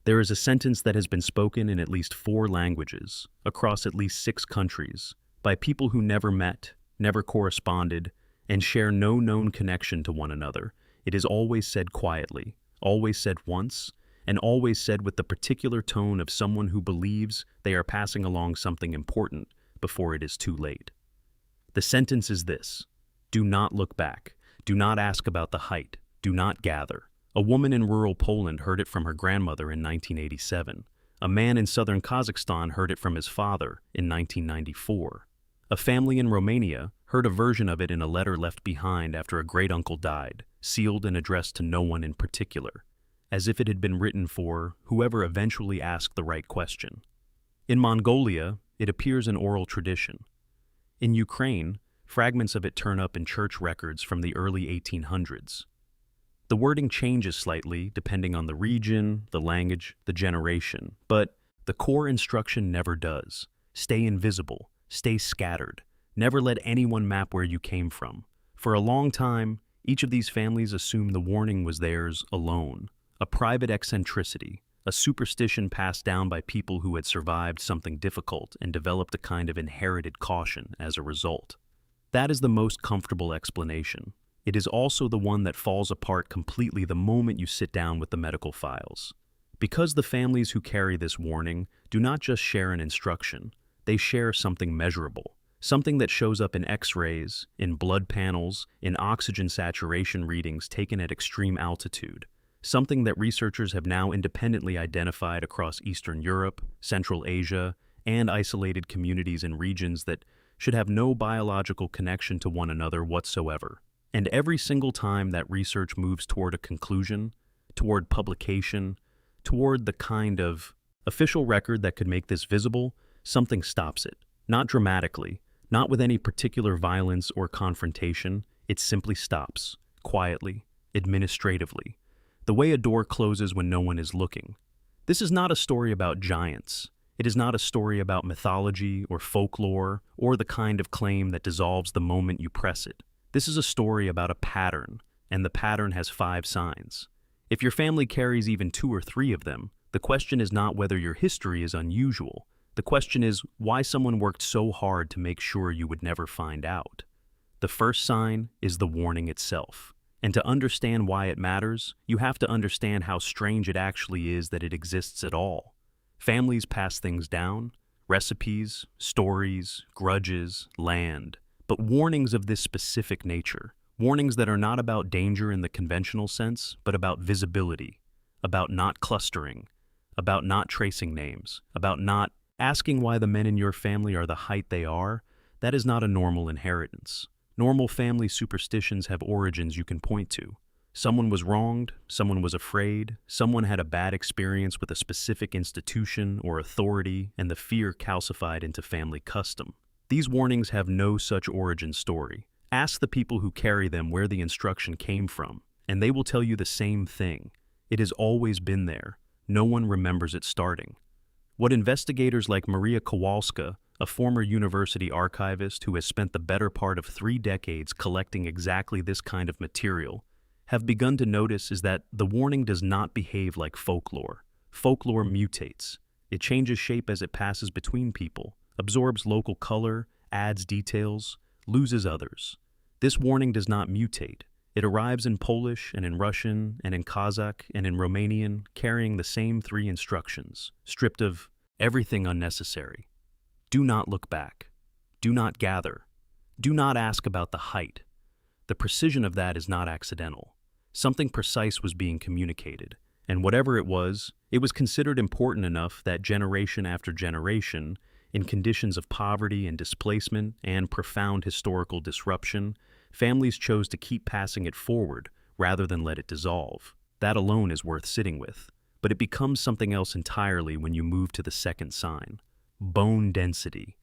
There is a sentence that has been spoken in at least 4 languages, across at least 6 countries, by people who never met, never corresponded, and share no known connection to one another. It is always said quietly, always said once, and always said with the particular tone of someone who believes they are passing along something important before it is too late. The sentence is this: do not look back, do not ask about the height, do not gather. A woman in rural Poland heard it from her grandmother in 1987. A man in southern Kazakhstan heard it from his father in 1994. A family in Romania heard a version of it in a letter left behind after a great-uncle died, sealed and addressed to no one in particular, as if it had been written for whoever eventually asked the right question. In Mongolia, it appears in oral tradition. In Ukraine, fragments of it turn up in church records from the early 1800s. The wording changes slightly depending on the region, the language, the generation, but the core instruction never does. Stay invisible, stay scattered, never let anyone map where you came from. For a long time, each of these families assumed the warning was theirs alone, a private eccentricity, a superstition passed down by people who had survived something difficult and developed a kind of inherited caution as a result. That is the most comfortable explanation. It is also the one that falls apart completely the moment you sit down with the medical files. Because the families who carry this warning do not just share an instruction, they share something measurable, something that shows up in X-rays, in blood panels, in oxygen saturation readings taken at extreme altitude, something that researchers have now independently identified across Eastern Europe, Central Asia, and isolated communities in regions that should have no biological connection to one another whatsoever. And every single time that research moves toward a conclusion, toward publication, toward the kind of official record that could make this visible, something stops it. Not dramatically, not with any particular violence or confrontation, it simply stops, quietly, administratively, the way a door closes when no one is looking. This is not a story about giants. It is not a story about mythology or folklore or the kind of claim that dissolves the moment you press it. This is a story about a pattern, and the pattern has 5 signs. If your family carries even 2 or 3 of them, the question is not whether your history is unusual. The question is why someone worked so hard to make sure you would never find out. The first sign is the warning itself. And to understand why it matters, you have to understand how strange it actually is that it exists at all. Families pass things down, recipes, stories, grudges, land. But warnings of this specific nature, warnings that are not about danger in the conventional sense, but about visibility, about not clustering, about not tracing names, about not asking why the men in your family are the height they are, that is not a normal inheritance. Normal family superstitions have origins you can point to. Someone was wronged, someone was afraid, someone had a bad experience with a specific institution or authority, and the fear calcified into family custom. These warnings have no such origin story. Ask the people who carry them where the instruction came from, and they will tell you the same thing. It has always been there. No one remembers it starting. What investigators like Maria Kowalska, a former university archivist who has spent the better part of 3 decades collecting exactly this kind of material, have begun to notice is that the warning does not behave like folklore. Folklore mutates. It changes shape as it passes between people, absorbs local color, adds details, loses others. This warning does not mutate. It arrives in Polish and in Russian and in Kazakh and in Romanian, carrying the same 3 instructions, stripped of everything unnecessary. Do not look back. Do not gather. Do not ask about the height. The precision of that is not accidental. Something precise was being communicated, and whatever it was considered important enough that generation after generation, in conditions of poverty and displacement and profound historical disruption, families chose to keep passing it forward rather than let it dissolve. That alone is worth sitting with. But it becomes something else entirely when you move to the second sign: bone density.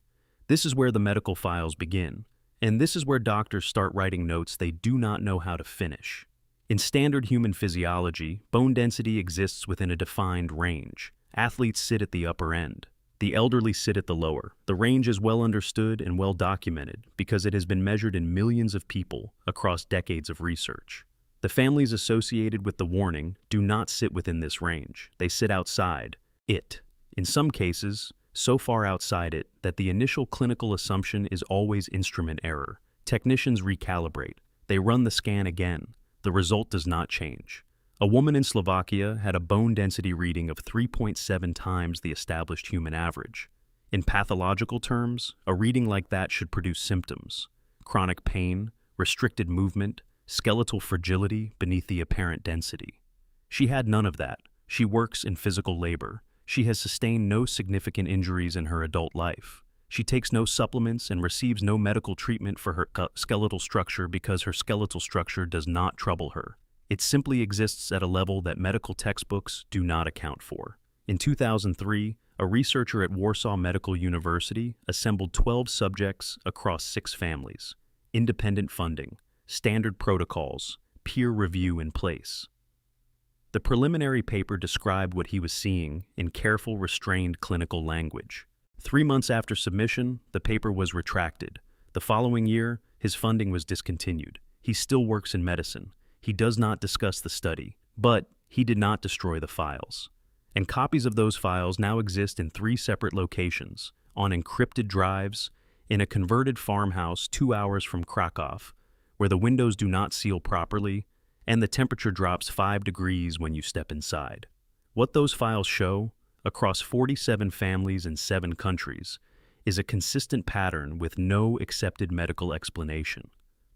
This is where the medical files begin, and this is where doctors start writing notes they do not know how to finish. In standard human physiology, bone density exists within a defined range. Athletes sit at the upper end. The elderly sit at the lower. The range is well understood and well documented because it has been measured in millions of people across decades of research. The families associated with the warning do not sit within this range. They sit outside it. In some cases, so far outside it that the initial clinical assumption is always instrument error. Technicians recalibrate. They run the scan again. The result does not change. A woman in Slovakia had a bone density reading of 3.7 times the established human average. In pathological terms, a reading like that should produce symptoms: chronic pain, restricted movement, skeletal fragility beneath the apparent density. She had none of that. She works in physical labor. She has sustained no significant injuries in her adult life. She takes no supplements and receives no medical treatment for her skeletal structure because her skeletal structure does not trouble her. It simply exists at a level that medical textbooks do not account for. In 2003, a researcher at Warsaw Medical University assembled 12 subjects across 6 families. Independent funding, standard protocols, peer review in place. The preliminary paper described what he was seeing in careful, restrained clinical language. 3 months after submission, the paper was retracted. The following year, his funding was discontinued. He still works in medicine. He does not discuss the study, but he did not destroy the files. And copies of those files now exist in 3 separate locations, on encrypted drives, in a converted farmhouse 2 hours from Krakow, where the windows do not seal properly, and the temperature drops 5 degrees when you step inside. What those files show, across 47 families in 7 countries, is a consistent pattern with no accepted medical explanation.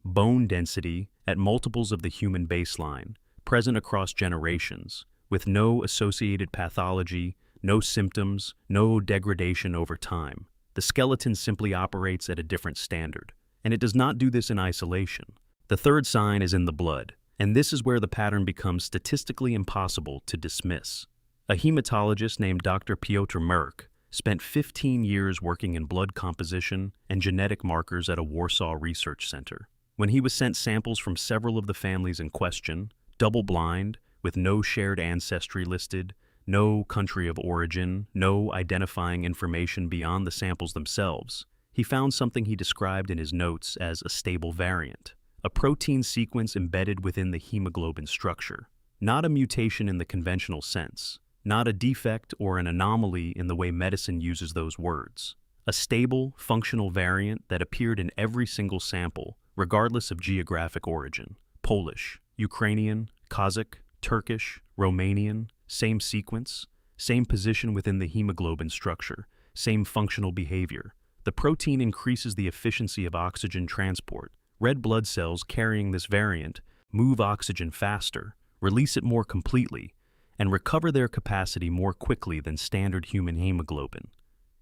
Bone density at multiples of the human baseline, present across generations, with no associated pathology, no symptoms, no degradation over time. The skeleton simply operates at a different standard, and it does not do this in isolation. The third sign is in the blood, and this is where the pattern becomes statistically impossible to dismiss. A hematologist named Dr. Piotr Merk spent 15 years working in blood composition and genetic markers at a Warsaw research center. When he was sent samples from several of the families in question, double-blind, with no shared ancestry listed, no country of origin, no identifying information beyond the samples themselves, he found something he described in his notes as a stable variant, a protein sequence embedded within the hemoglobin structure. Not a mutation in the conventional sense, not a defect or an anomaly in the way medicine uses those words. A stable, functional variant that appeared in every single sample, regardless of geographic origin. Polish, Ukrainian, Kazakh, Turkish, Romanian, same sequence, same position within the hemoglobin structure, same functional behavior. The protein increases the efficiency of oxygen transport. Red blood cells carrying this variant move oxygen faster, release it more completely, and recover their capacity more quickly than standard human hemoglobin.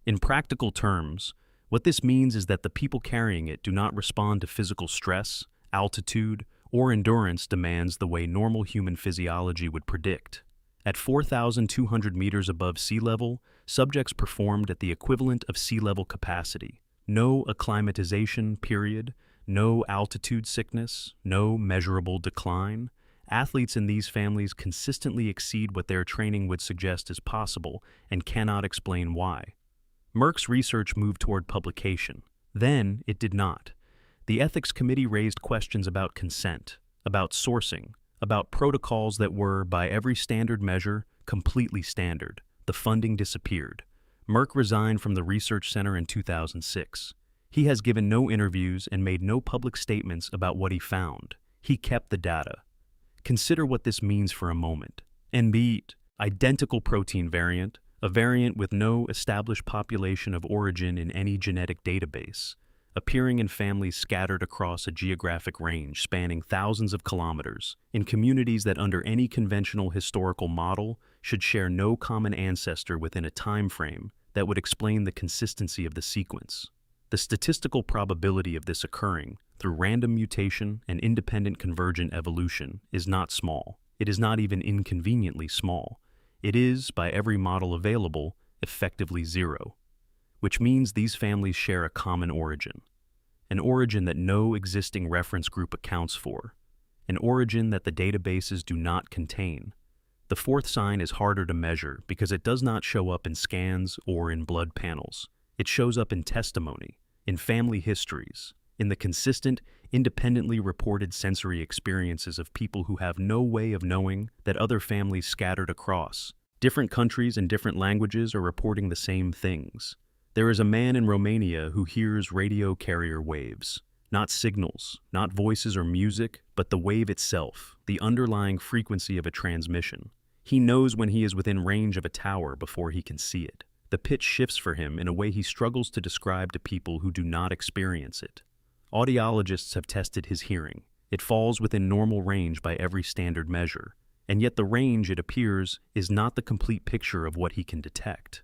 In practical terms, what this means is that the people carrying it do not respond to physical stress, altitude, or endurance demands the way normal human physiology would predict. At 4,200 meters above sea level, subjects performed at the equivalent of sea level capacity. No acclimatization period, no altitude sickness, no measurable decline. Athletes in these families consistently exceed what their training would suggest is possible and cannot explain why. Merck's research moved toward publication. Then it did not. The ethics committee raised questions about consent, about sourcing, about protocols that were, by every standard measure, completely standard. The funding disappeared. Merck resigned from the research center in 2006. He has given no interviews and made no public statements about what he found. He kept the data. Consider what this means for a moment. NB, identical protein variant, a variant with no established population of origin in any genetic database, appearing in families scattered across a geographic range spanning thousands of kilometers, in communities that under any conventional historical model should share no common ancestor within a time frame that would explain the consistency of the sequence. The statistical probability of this occurring through random mutation and independent convergent evolution is not small. It is not even inconveniently small. It is, by every model available, effectively zero, which means these families share a common origin, an origin that no existing reference group accounts for, an origin that the databases do not contain. The fourth sign is harder to measure because it does not show up in scans or in blood panels. It shows up in testimony, in family histories, in the consistent, independently reported sensory experiences of people who have no way of knowing that other families scattered across different countries and different languages are reporting the same things. There is a man in Romania who hears radio carrier waves. Not signals, not voices or music, but the wave itself, the underlying frequency of a transmission. He knows when he is within range of a tower before he can see it. The pitch shifts for him in a way he struggles to describe to people who do not experience it. Audiologists have tested his hearing. It falls within normal range by every standard measure, and yet the range, it appears, is not the complete picture of what he can detect.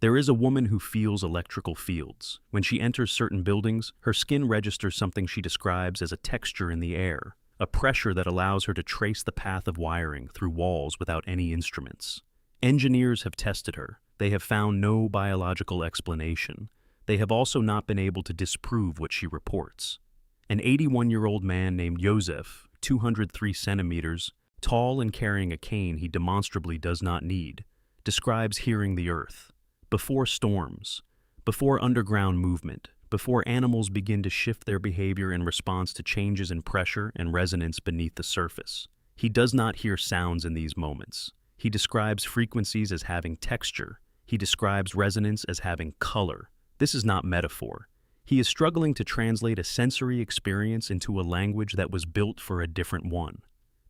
There is a woman who feels electrical fields. When she enters certain buildings, her skin registers something she describes as a texture in the air, a pressure that allows her to trace the path of wiring through walls without any instruments. Engineers have tested her. They have found no biological explanation. They have also not been able to disprove what she reports. An 81-year-old man named Josef, 203 centimeters, tall and carrying a cane he demonstrably does not need, describes hearing the earth. Before storms, before underground movement, before animals begin to shift their behavior in response to changes in pressure and resonance beneath the surface. He does not hear sounds in these moments. He describes frequencies as having texture. He describes resonance as having color. This is not metaphor. He is struggling to translate a sensory experience into a language that was built for a different one.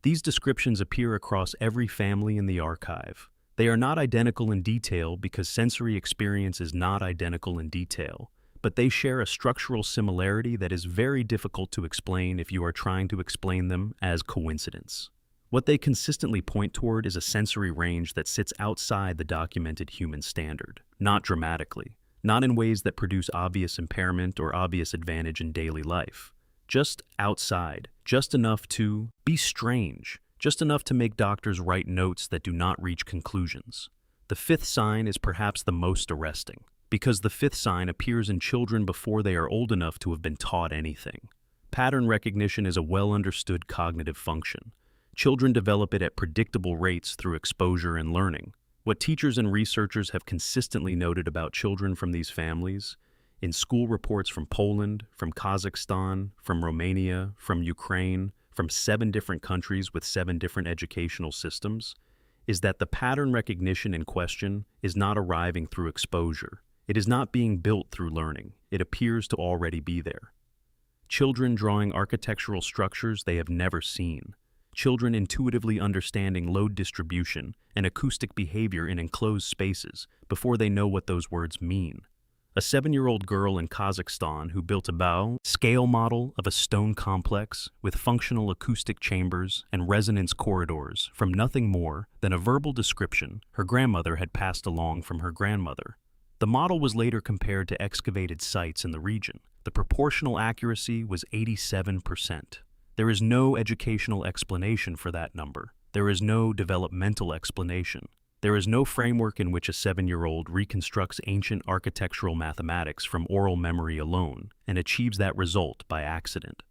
These descriptions appear across every family in the archive. They are not identical in detail because sensory experience is not identical in detail, but they share a structural similarity that is very difficult to explain if you are trying to explain them as coincidence. What they consistently point toward is a sensory range that sits outside the documented human standard, not dramatically, not in ways that produce obvious impairment or obvious advantage in daily life. Just outside, just enough to be strange, just enough to make doctors write notes that do not reach conclusions. The fifth sign is perhaps the most arresting, because the fifth sign appears in children before they are old enough to have been taught anything. Pattern recognition is a well-understood cognitive function. Children develop it at predictable rates through exposure and learning. What teachers and researchers have consistently noted about children from these families, in school reports from Poland, from Kazakhstan, from Romania, from Ukraine, from 7 different countries with 7 different educational systems, is that the pattern recognition in question is not arriving through exposure. It is not being built through learning. It appears to already be there. Children drawing architectural structures they have never seen. Children intuitively understanding load distribution and acoustic behavior in enclosed spaces before they know what those words mean. A 7-year-old girl in Kazakhstan who built a Bao scale model of a stone complex with functional acoustic chambers and resonance corridors from nothing more than a verbal description her grandmother had passed along from her grandmother. The model was later compared to excavated sites in the region. The proportional accuracy was 87%. There is no educational explanation for that number. There is no developmental explanation. There is no framework in which a 7-year-old reconstructs ancient architectural mathematics from oral memory alone and achieves that result by accident.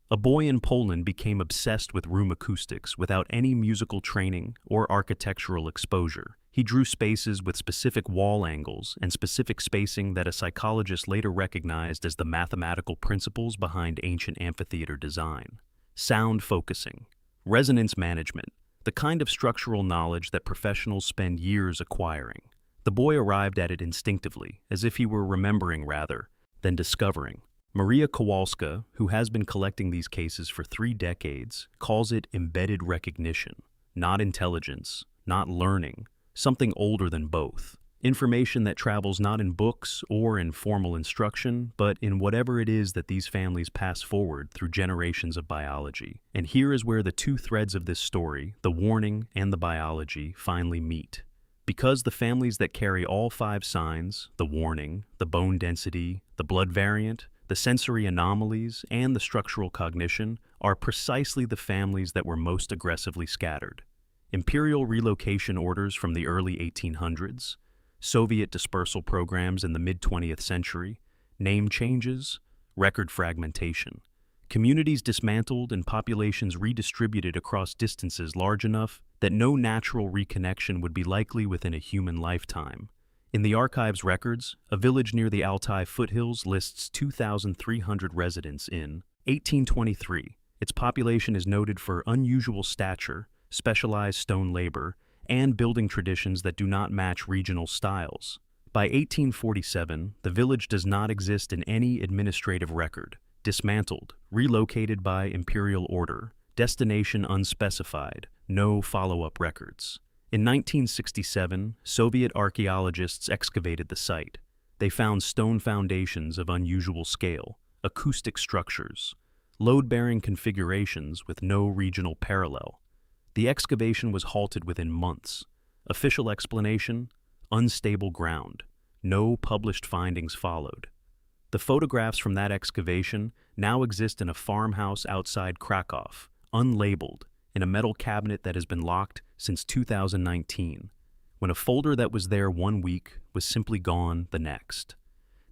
A boy in Poland became obsessed with room acoustics without any musical training or architectural exposure. He drew spaces with specific wall angles and specific spacing that a psychologist later recognized as the mathematical principles behind ancient amphitheater design. Sound focusing, resonance management, the kind of structural knowledge that professionals spend years acquiring. The boy arrived at it instinctively, as if he were remembering rather than discovering. Maria Kowalska, who has been collecting these cases for 3 decades, calls it embedded recognition, not intelligence, not learning, something older than both. Information that travels not in books or in formal instruction, but in whatever it is that these families pass forward through generations of biology. And here is where the 2 threads of this story, the warning and the biology, finally meet. Because the families that carry all 5 signs, the warning, the bone density, the blood variant, the sensory anomalies, and the structural cognition, are precisely the families that were most aggressively scattered. Imperial relocation orders from the early 1800s, Soviet dispersal programs in the mid-20th century, name changes, record fragmentation, communities dismantled and populations redistributed across distances large enough that no natural reconnection would be likely within a human lifetime. In the archive's records, a village near the Altai foothills lists 2,300 residents in 1823. Its population is noted for unusual stature, specialized stone labor, and building traditions that do not match regional styles. By 1847, the village does not exist in any administrative record, dismantled, relocated by imperial order, destination unspecified, no follow-up records. In 1967, Soviet archaeologists excavated the site. They found stone foundations of unusual scale, acoustic structures, load-bearing configurations with no regional parallel. The excavation was halted within months. Official explanation: unstable ground. No published findings followed. The photographs from that excavation now exist in a farmhouse outside Krakow, unlabeled, in a metal cabinet that has been locked since 2019, when a folder that was there one week was simply gone the next.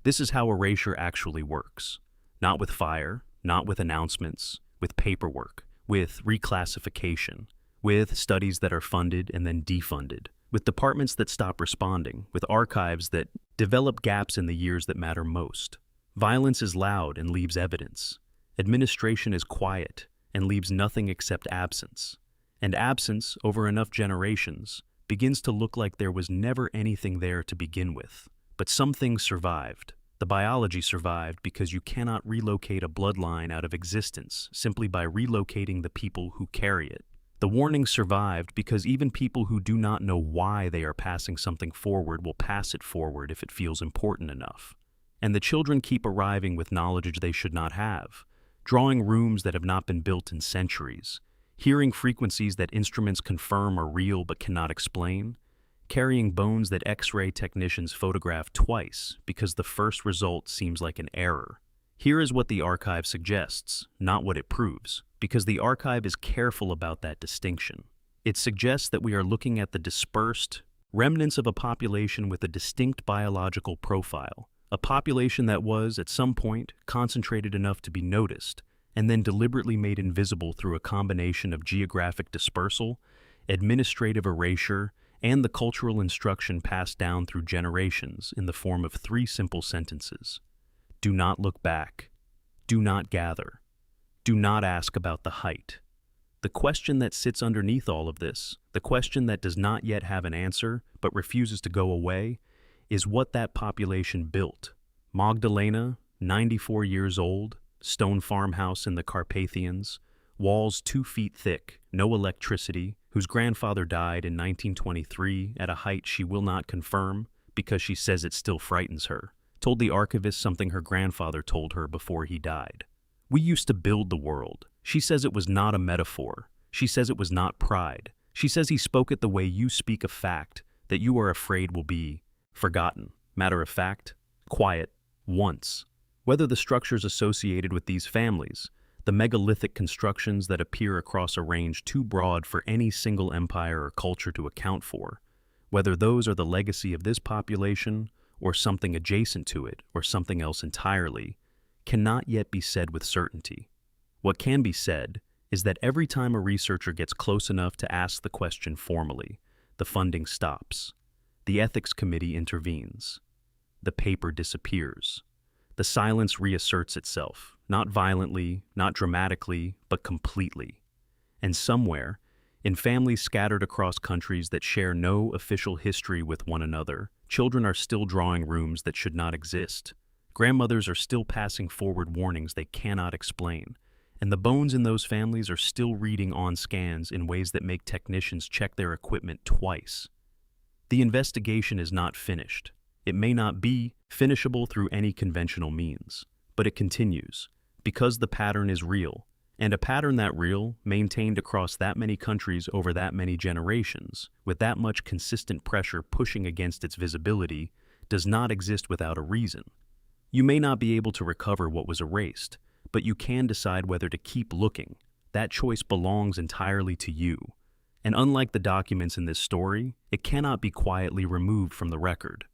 This is how erasure actually works. Not with fire, not with announcements, with paperwork, with reclassification, with studies that are funded and then defunded, with departments that stop responding, with archives that develop gaps in the years that matter most. Violence is loud and leaves evidence. Administration is quiet and leaves nothing except absence. And absence, over enough generations, begins to look like there was never anything there to begin with. But some things survived. The biology survived because you cannot relocate a bloodline out of existence simply by relocating the people who carry it. The warnings survived because even people who do not know why they are passing something forward will pass it forward if it feels important enough. And the children keep arriving with knowledge they should not have, drawing rooms that have not been built in centuries, hearing frequencies that instruments confirm are real but cannot explain, carrying bones that X-ray technicians photograph twice because the first result seems like an error. Here is what the archive suggests, not what it proves, because the archive is careful about that distinction. It suggests that we are looking at the dispersed remnants of a population with a distinct biological profile, a population that was, at some point, concentrated enough to be noticed, and then deliberately made invisible through a combination of geographic dispersal, administrative erasure, and the cultural instruction passed down through generations in the form of 3 simple sentences. Do not look back. Do not gather. Do not ask about the height. The question that sits underneath all of this, the question that does not yet have an answer but refuses to go away, is what that population built. Magdalena, 94 years old, stone farmhouse in the Carpathians, walls 2 feet thick, no electricity, whose grandfather died in 1923 at a height she will not confirm because she says it still frightens her, told the archivist something her grandfather told her before he died. We used to build the world. She says it was not a metaphor. She says it was not pride. She says he spoke it the way you speak a fact that you are afraid will be forgotten. Matter of fact, quiet, once. Whether the structures associated with these families, the megalithic constructions that appear across a range too broad for any single empire or culture to account for, whether those are the legacy of this population or something adjacent to it or something else entirely, cannot yet be said with certainty. What can be said is that every time a researcher gets close enough to ask the question formally, the funding stops. The ethics committee intervenes. The paper disappears. The silence reasserts itself, not violently, not dramatically, but completely. And somewhere, in families scattered across countries that share no official history with one another, children are still drawing rooms that should not exist. Grandmothers are still passing forward warnings they cannot explain, and the bones in those families are still reading on scans in ways that make technicians check their equipment twice. The investigation is not finished. It may not be finishable through any conventional means, but it continues, because the pattern is real, and a pattern that real, maintained across that many countries over that many generations, with that much consistent pressure pushing against its visibility, does not exist without a reason. You may not be able to recover what was erased, but you can decide whether to keep looking. That choice belongs entirely to you. And unlike the documents in this story, it cannot be quietly removed from the record.